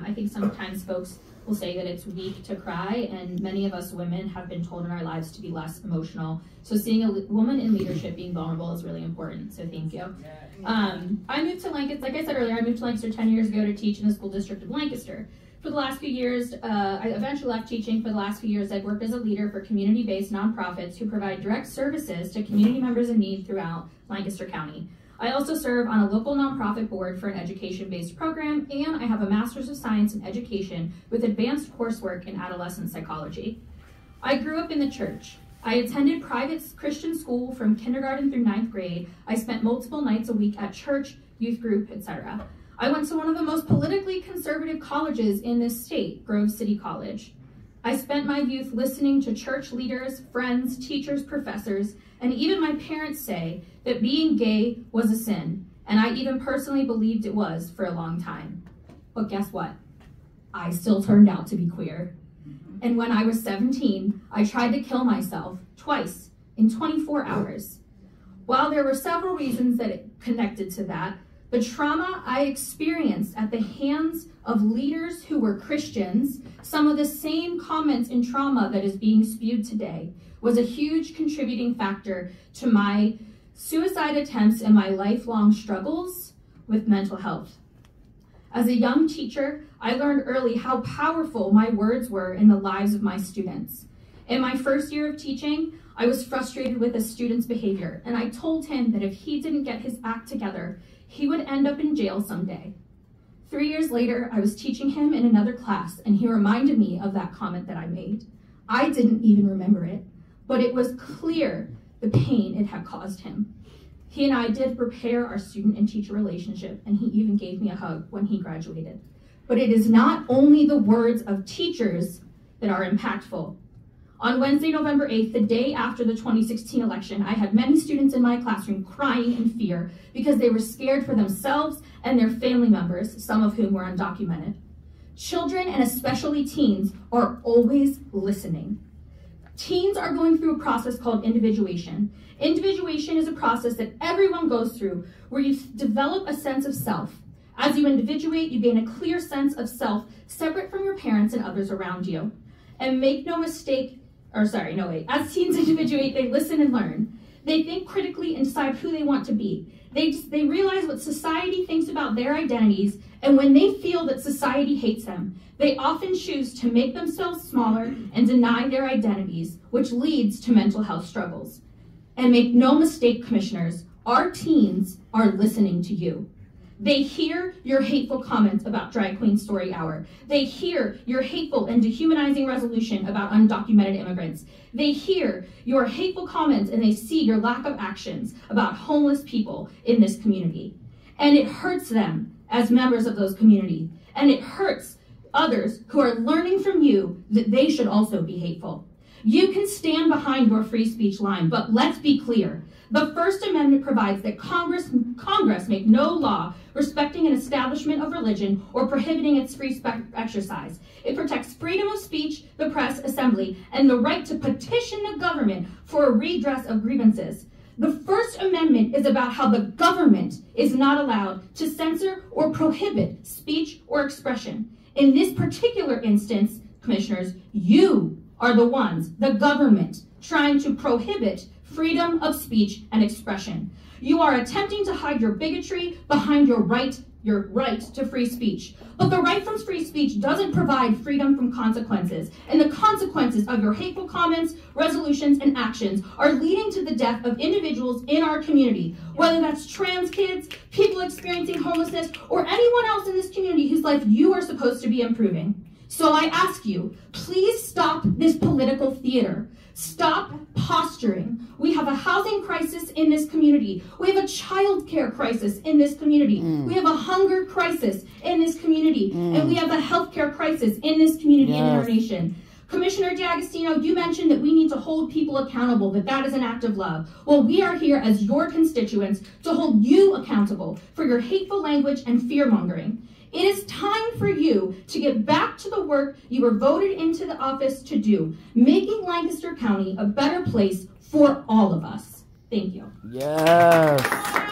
I think sometimes folks will say that it's weak to cry, and many of us women have been told in our lives to be less emotional. So seeing a woman in leadership being vulnerable is really important, so thank you. I moved to Lancaster, like I said earlier, I moved to Lancaster 10 years ago to teach in the school district of Lancaster. For the last few years, I eventually left teaching. For the last few years, I've worked as a leader for community-based nonprofits who provide direct services to community members in need throughout Lancaster County. I also serve on a local nonprofit board for an education-based program, and I have a Master's of Science in Education with advanced coursework in adolescent psychology. I grew up in the church. I attended private Christian school from kindergarten through 9th grade. I spent multiple nights a week at church, youth group, etc. I went to one of the most politically conservative colleges in this state, Grove City College. I spent my youth listening to church leaders, friends, teachers, professors, and even my parents say that being gay was a sin, and I even personally believed it was for a long time. But guess what? I still turned out to be queer. And when I was 17, I tried to kill myself twice in 24 hours. While there were several reasons that it connected to that, the trauma I experienced at the hands of leaders who were Christians, some of the same comments and trauma that is being spewed today, was a huge contributing factor to my suicide attempts and my lifelong struggles with mental health. As a young teacher, I learned early how powerful my words were in the lives of my students. In my first year of teaching, I was frustrated with a student's behavior, and I told him that if he didn't get his act together, he would end up in jail someday. 3 years later, I was teaching him in another class, and he reminded me of that comment that I made. I didn't even remember it, but it was clear the pain it had caused him. He and I did repair our student and teacher relationship, and he even gave me a hug when he graduated. But it is not only the words of teachers that are impactful. On Wednesday, November 8th, the day after the 2016 election, I had many students in my classroom crying in fear because they were scared for themselves and their family members, some of whom were undocumented. Children, and especially teens, are always listening. Teens are going through a process called individuation. Individuation is a process that everyone goes through where you develop a sense of self. As you individuate, you gain a clear sense of self separate from your parents and others around you. And make no mistake, as teens individuate, they listen and learn. They think critically and decide who they want to be. They realize what society thinks about their identities, and when they feel that society hates them, they often choose to make themselves smaller and deny their identities, which leads to mental health struggles. And make no mistake, commissioners, our teens are listening to you. They hear your hateful comments about Drag Queen Story Hour. They hear your hateful and dehumanizing resolution about undocumented immigrants. They hear your hateful comments and they see your lack of actions about homeless people in this community. And it hurts them as members of those communities. And it hurts others who are learning from you that they should also be hateful. You can stand behind your free speech line, but let's be clear. The First Amendment provides that Congress make no law respecting an establishment of religion or prohibiting its free exercise. It protects freedom of speech, the press, assembly, and the right to petition the government for a redress of grievances. The First Amendment is about how the government is not allowed to censor or prohibit speech or expression. In this particular instance, commissioners, you are the ones, the government, trying to prohibit freedom of speech and expression. You are attempting to hide your bigotry behind your right to free speech. But the right from free speech doesn't provide freedom from consequences, and the consequences of your hateful comments, resolutions, and actions are leading to the death of individuals in our community, whether that's trans kids, people experiencing homelessness, or anyone else in this community whose life you are supposed to be improving. So I ask you, please stop this political theater. Stop posturing. We have a housing crisis in this community. We have a child care crisis in this community. We have a hunger crisis in this community. And we have a healthcare crisis in this community and in our nation. Commissioner D'Agostino, you mentioned that we need to hold people accountable, that is an act of love. Well, we are here as your constituents to hold you accountable for your hateful language and fear-mongering. It is time for you to get back to the work you were voted into the office to do, making Lancaster County a better place for all of us. Thank you. Yes.